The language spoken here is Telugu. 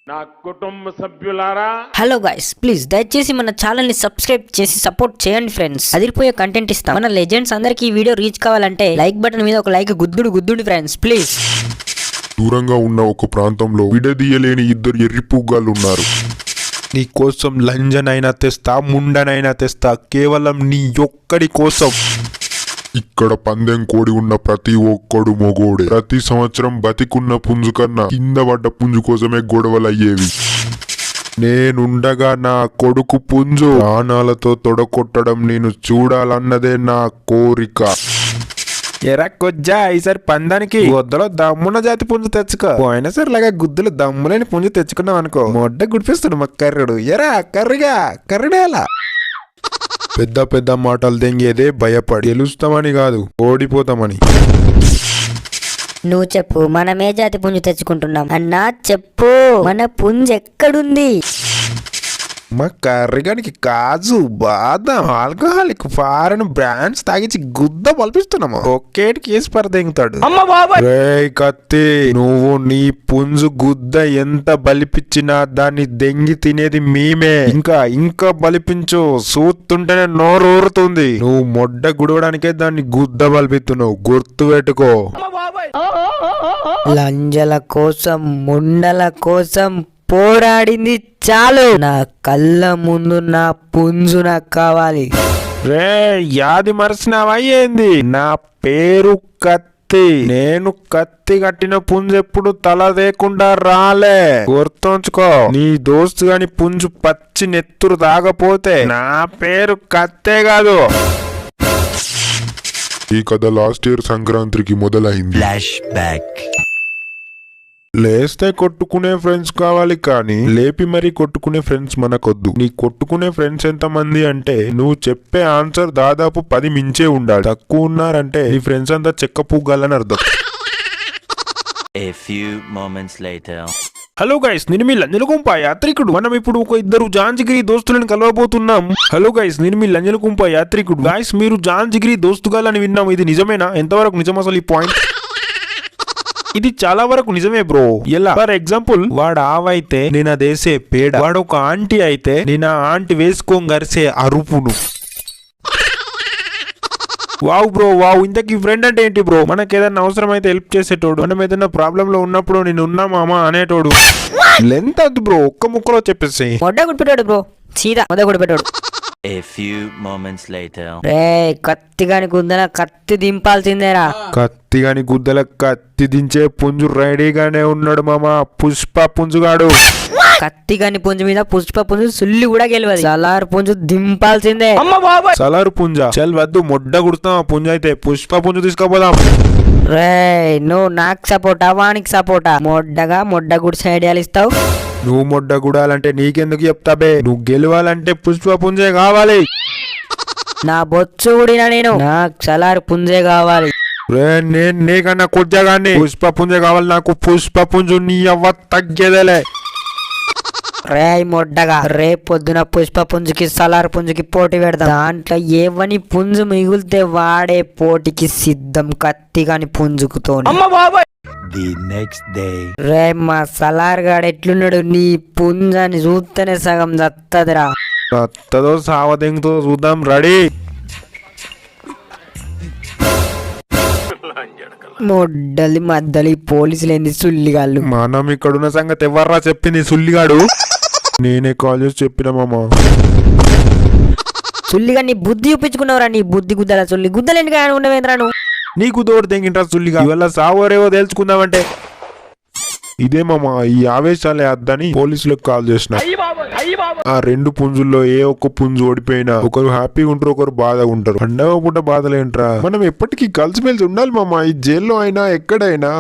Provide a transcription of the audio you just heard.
నా కుటుంబ సభ్యులారా, హలో గైస్, ప్లీజ్ దయచేసి మన ఛానల్ ని సబ్స్క్రైబ్ చేసి సపోర్ట్ చేయండి ఫ్రెండ్స్. అదిరిపోయే కంటెంట్ ఇస్తాం. మన లెజెండ్స్ అందరికి ఈ వీడియో రీచ్ కావాలంటే లైక్ బటన్ మీద ఒక లైక్ గుద్దుడు ఫ్రెండ్స్ ప్లీజ్. దూరంగా ఉన్న ఒక ప్రాంతంలో విడదీయలేని ఇద్దరు ఎర్రిపుగ్గాలున్నారు. నీ కోసం లంజనైనా తెస్తా, ముండనైనా తెస్తా, కేవలం నీ ఒక్కడి కోసం. ఇక్కడ పందెం కోడి ఉన్న ప్రతి ఒక్కడు మొగోడే. ప్రతి సంవత్సరం బతికున్న పుంజు కన్నా కింద పడ్డ పుంజు కోసమే గొడవలయ్యేవి. నేనుండగా నా కొడుకు పుంజు ప్రాణాలతో తొడకొట్టడం నేను చూడాలన్నదే నా కోరిక. ఎరా కొజ్జా, ఈసారి పందానికి గొద్దలో దమ్మున జాతి పుంజు తెచ్చుకో. పోయినా సరే లాగా గుద్దులు దమ్ములేని పుంజు తెచ్చుకున్నావు అనుకో, మొడ్డ గుడిపిస్తాడు మా కర్రుడు. ఎరా కర్రుడేలా పెద్ద పెద్ద మాటలు తెంగేదే భయపడి. గెలుస్తామని కాదు, ఓడిపోతామని. నువ్వు చెప్పు, మనం ఏ జాతి పుంజు తెచ్చుకుంటున్నాం అన్నా చెప్పు. మన పుంజు ఎక్కడుంది? మా కర్రిగానికి కాజు, బాదం, ఆల్కహాలిక్ ఫారెన్ బ్రాండ్స్ తాగించి గుద్ద పల్పిస్తున్నాము. ఒకేటి కేసు పరదెంగుతాడు. రేయ్ కత్తి, నువ్వు నీ పుంజు గుద్ద ఎంత బలిపించినా దాన్ని దెంగి తినేది మేమే. ఇంకా బలిపించు, సూతుంటేనే నోరు ఊరుతుంది. నువ్వు మొడ్డ గుడవడానికే దాన్ని గుద్ద బలిపిస్తున్నావు, గుర్తు పెట్టుకో. లంజల కోసం, ముండల కోసం పోరాడింది చాలు. నా కళ్ళ ముందు నా పుంజు నాకు కావాలి. రే యాది మరచినావా ఏంది? నా పేరు కత్తి. నేను కత్తి కట్టిన పుంజు ఎప్పుడు తల లేకుండా రాలే, గుర్తుంచుకో. నీ దోస్తు గాని పుంజు పచ్చి నెత్తురు తాగపోతే నా పేరు కత్తే కాదు. ఈ కథ లాస్ట్ ఇయర్ సంక్రాంతికి మొదలైంది. లేస్తే కొట్టుకునే ఫ్రెండ్స్ కావాలి, కానీ లేపి మరీ కొట్టుకునే ఫ్రెండ్స్ మనకొద్దు. నీ కొట్టుకునే ఫ్రెండ్స్ ఎంత మంది అంటే నువ్వు చెప్పే ఆన్సర్ దాదాపు 10 మించే ఉండాలి. తక్కువ ఉన్నారంటే నీ ఫ్రెండ్స్ అంతా చెక్క పుగ్గాలని అర్థం. A few moments later. Hello guys, నేను మీ లంజలకుంప యాత్రికుడు. మనం ఇప్పుడు ఒక ఇద్దరు జాంజిగిరి దోస్తులను కలవబోతున్నాం. హలో గైస్, నేను మీ లంజలకుంప యాత్రికుడు. గైస్, మీరు జాంజిగిరి దోస్తుగాలని విన్నాం, ఇది నిజమేనా? ఎంతవరకు నిజం అసలు ఈ పాయింట్? ఇది చాలా వరకు నిజమే బ్రో. ఎలా? ఫర్ ఎగ్జాంపుల్, వాడు ఆవైతే నేను అదేసే పేడ, వాడు ఒక ఆంటీ అయితే నేను ఆ ఆంటీ వేసుకోం గరిసే అరుపును. Wow bro wow. ఇంతకీ ఫ్రెండ్ అంటే ఏంటి బ్రో? మనకి ఏదైనా అవసరం అయితే హెల్ప్ చేసేటోడు, మనం ఏదైనా ప్రాబ్లం లో ఉన్నప్పుడు నేను ఉన్నా మామా అనేటోడు. లెంత్ వద్దు బ్రో, ఒక్క ముక్కలో చెప్పేసి. మొడ్డ గుడిపెట్టాడు బ్రో, సీదా మొద గుడిపెట్టాడు. A few moments later. రే కత్తి గాని గుందన కత్తి దింపాల్సిందేరా. కత్తి గాని గుద్దల కత్తి దించే పుంజు రెడీగానే ఉన్నాడు మామ, పుష్ప పుంజుగాడు. కత్తి గాని పుంజు మీద పుష్ప పుంజు సుల్లి కూడా గెలవదు. సలార్ పుంజు దింపాల్సిందే. సలారు పుంజ చల్ వద్దు, మొడ్డ గుడుతాం. ఆ పుంజు అయితే పుష్ప పుంజు తీసుకుపోదాం. రే నువ్వు నాకు సపోర్టా వానికి సపోర్టా? మొడ్డ గుడి ఐడియాలు ఇస్తావు. నువ్వు మొడ్డ గుడాలంటే నీకెందుకు చెప్తాబే? నువ్వు గెలవాలంటే పుష్ప పుంజే కావాలి. నా బొచ్చు ఊడినా నేను, నాకు సలార్ పుంజే కావాలి. రే నేను నీకన్నా కొద్దిగానే పుష్ప పుంజే కావాలి నాకు. పుష్ప పుంజు నీ అవ్వ తగ్గేదేలే. రే మొడ్డగా, రేపు పొద్దున పుష్ప పుంజుకి సలార్ పుంజుకి పోటీ పెడదాం. దాంట్లో ఏవని పుంజు మిగిలితే వాడే పోటీకి సిద్ధం. కత్తి గాని పుంజుకుతో The next day. రే మా సలార్ గాడు ఎట్లున్నాడు? నీ పుంజని చూస్తేనే సగం దత్తదిరా. అత్తదో సావదెంగుతో చూద్దాం. రెడీ? మొడ్డలి మద్దలి పోలీసులు ఏంది సుల్లిగాళ్ళు. మనం ఇక్కడున్న సంగతి ఎవర్రా చెప్పింది? సుల్లిగాడు. నేనే కాల్ చేసి చెప్పిన మామ. సుల్లిగా నీ బుద్ధి చూపించుకున్నావురా. నీ బుద్ధి గుద్దల సుల్లి గుద్దలేంటి ఉండవేంద్రా నువ్వు? నీకు తోడు తెంగింటా సుల్లిగా. ఇవల్ల సావరేవో తెలుసుకుందామంటే ఇదే మామ. ఈ ఆవేశాలే అద్దని పోలీసులకు కాల్ చేసిన. ఆ 2 పుంజుల్లో ఏ ఒక్క పుంజు ఓడిపోయినా ఒకరు హ్యాపీగా ఉంటారు, ఒకరు బాధగా ఉంటారు. పండగ పూట బాధలేంట్రా? మనం ఎప్పటికీ కలిసిమెలిసి ఉండాలి మామ. ఈ జైల్లో అయినా ఎక్కడైనా.